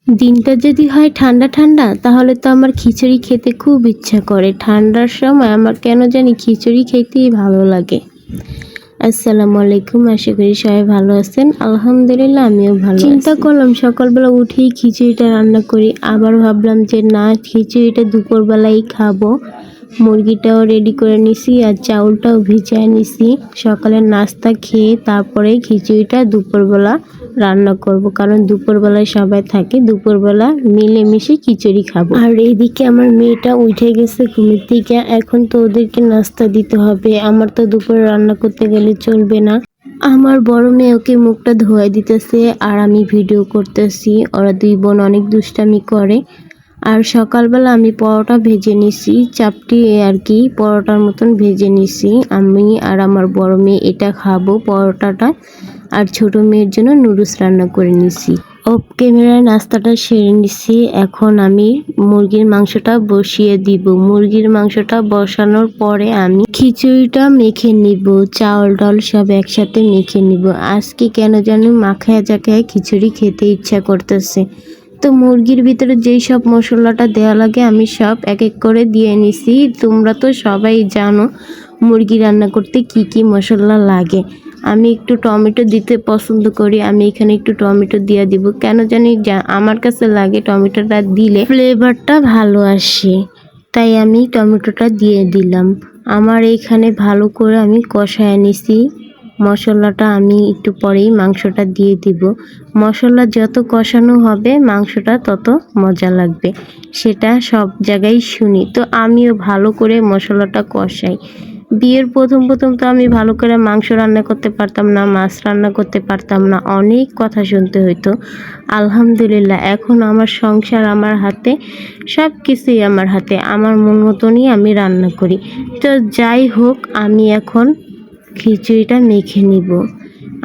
দিনটা যদি হয় ঠান্ডা ঠান্ডা তাহলে তো আমার খিচুড়ি খেতে খুব ইচ্ছা করে। ঠান্ডার সময় আমার কেন জানি খিচুড়ি খেতেই ভালো লাগে। আসসালামু আলাইকুম, আশা করি সবাই ভালো আছেন। আলহামদুলিল্লাহ আমিও ভালো আছি। চিন্তা করলাম সকালবেলা উঠেই খিচুড়িটা রান্না করি, আবার ভাবলাম যে না, খিচুড়িটা দুপুরবেলাই খাবো। মুরগিটাও রেডি করে নিছি আর চাউলটাও ভিজিয়ে নিছি। সকালের নাস্তা খেয়ে তারপরে খিচুড়িটা দুপুরবেলা রান্না করব, কারণ দুপুরবেলায় সবাই থাকে, দুপুরবেলা মিলেমিশে খিচুড়ি খাবো। আর এইদিকে আমার মেয়েটা উঠে গেছে ঘুমের থেকে, এখন তো ওদেরকে নাস্তা দিতে হবে। আমার তো দুপুরে রান্না করতে গেলে চলবে না। আমার বড় মেয়ে ওকে মুখটা ধোয়াই দিতেছে আর আমি ভিডিও করতেছি। ওরা দুই বোন অনেক দুষ্টামি করে। আর সকালবেলা আমি পরোটা ভেজে নিছি, চাপটি আর কি পরোটার মতন ভেজে নিছি। আমি আর আমার বড় মেয়ে এটা খাবো পরোটাটা, আর ছোট মেয়ের জন্য নুডলস রান্না করে নিছি। অফ ক্যামেরায় নাস্তাটা সেরে নিছি। এখন আমি মুরগির মাংসটা বসিয়ে দিব। মুরগির মাংসটা বসানোর পরে আমি খিচুড়িটা মেখে নিব, চাউল ডাল সব একসাথে মেখে নিব। আজকে কেন জানি মাখায়া জাখায় খিচুড়ি খেতে ইচ্ছা করতেছে। তো মুরগির ভিতরে যেই সব মশলাটা দেওয়া লাগে আমি সব এক এক করে দিয়ে নিছি। তোমরা তো সবাই জানো মুরগি রান্না করতে কি কি মশলা লাগে। আমি একটু টমেটো দিতে পছন্দ করি, আমি এখানে একটু টমেটো দিয়ে দিব। কেন জানি আমার কাছে লাগে টমেটোটা দিলে ফ্লেভারটা ভালো আসে, তাই আমি টমেটোটা দিয়ে দিলাম। আমার এইখানে ভালো করে আমি কষায় নিছি মশলাটা। আমি একটু পরেই মাংসটা দিয়ে দিব। মশলা যত কষানো হবে মাংসটা তত মজা লাগবে, সেটা সব জায়গায় শুনি। তো আমিও ভালো করে মশলাটা কষাই। বিয়ের প্রথম প্রথম তো আমি ভালো করে মাংস রান্না করতে পারতাম না, মাছ রান্না করতে পারতাম না, অনেক কথা শুনতে হইতো। আলহামদুলিল্লাহ এখন আমার সংসার আমার হাতে, সব কিছুই আমার হাতে, আমার মন মতনই আমি রান্না করি। তো যাই হোক, আমি এখন খিচুড়িটা মেখে নিব।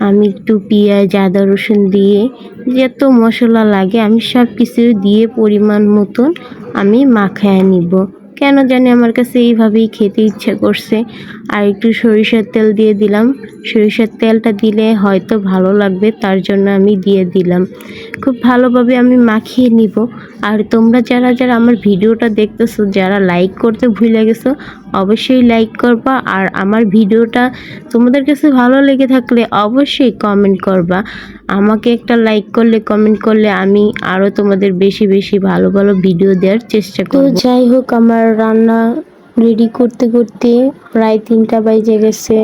আমি একটু পেঁয়াজ আদা রসুন দিয়ে যত মশলা লাগে আমি সব কিছু দিয়ে পরিমাণ মতন আমি মাখায় নিব। কেন জানি আমার কাছে এইভাবেই খেতে ইচ্ছা করছে। আর একটু সরিষার তেল দিয়ে দিলাম। সরিষার তেলটা দিলে হয়তো ভালো লাগবে, তার জন্য আমি দিয়ে দিলাম। খুব ভালোভাবে আমি মাখিয়ে নিব। আর তোমরা যারা যারা আমার ভিডিওটা দেখতেছো, যারা লাইক করতে ভুলে গেছো, অবশ্যই লাইক করবা। আর আমার ভিডিওটা তোমাদের কাছে ভালো লেগে থাকলে অবশ্যই কমেন্ট করবা। আমাকে একটা লাইক করলে, কমেন্ট করলে আমি আরও তোমাদের বেশি বেশি ভালো ভালো ভিডিও দেওয়ার চেষ্টা করব। তো যাই হোক, আমার রান্না রেডি করতে করতে প্রায় 3টা বেজে গেছে।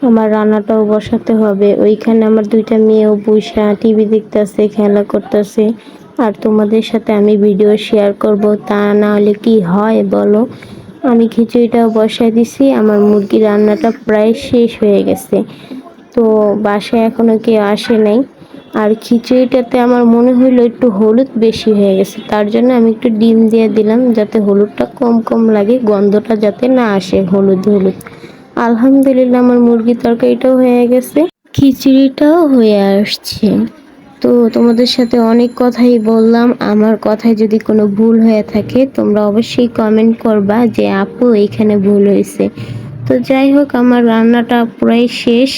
আমার রান্নাটাও বসাতে হবে। ওইখানে আমার 2টা মেয়েও বসে টিভি দেখতেছে, খেলা করতেছে। আর তোমাদের সাথে আমি ভিডিও শেয়ার করব, তা না হলে কি হয় বলো। আমি খিচুড়িটাও বসাই দিছি। আমার মুরগি রান্নাটা প্রায় শেষ হয়ে গেছে। তো বাসায় এখনো কেউ আসে নাই। আর খিচুড়িটাতে আমার মনে হইলো একটু হলুদ বেশি হয়ে গেছে, তার জন্য আমি একটু ডিম দিয়ে দিলাম, যাতে হলুদটা কম কম লাগে, গন্ধটা যাতে না আসে হলুদ হলুদ। আলহামদুলিল্লাহ আমার মুরগির তরকারিটাও হয়ে গেছে, খিচুড়িটাও হয়ে আসছে। তো তোমাদের সাথে অনেক কথাই বললাম। আমার কথায় যদি কোনো ভুল হয়ে থাকে তোমরা অবশ্যই কমেন্ট করবা যে আপু এইখানে ভুল হয়েছে। তো যাই হোক, আমার রান্নাটা প্রায় শেষ,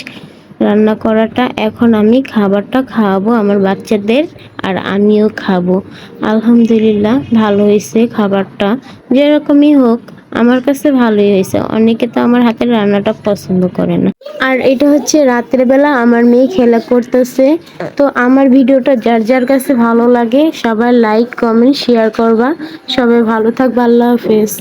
রান্না করাটা। এখন আমি খাবারটা খাওয়াবো আমার বাচ্চাদের, আর আমিও খাবো। আলহামদুলিল্লাহ ভালো হয়েছে খাবারটা, যেরকমই হোক আমার কাছে ভালোই হয়েছে। অনেকে তো আমার হাতের রান্নাটা পছন্দ করে না। আর এটা হচ্ছে রাতের বেলা আমার মেয়ে খেলা করতেছে। তো আমার ভিডিওটা যার যার কাছে ভালো লাগে সবাই লাইক কমেন্ট শেয়ার করবা। সবাই ভালো থাকবা। আল্লাহ হাফেজ।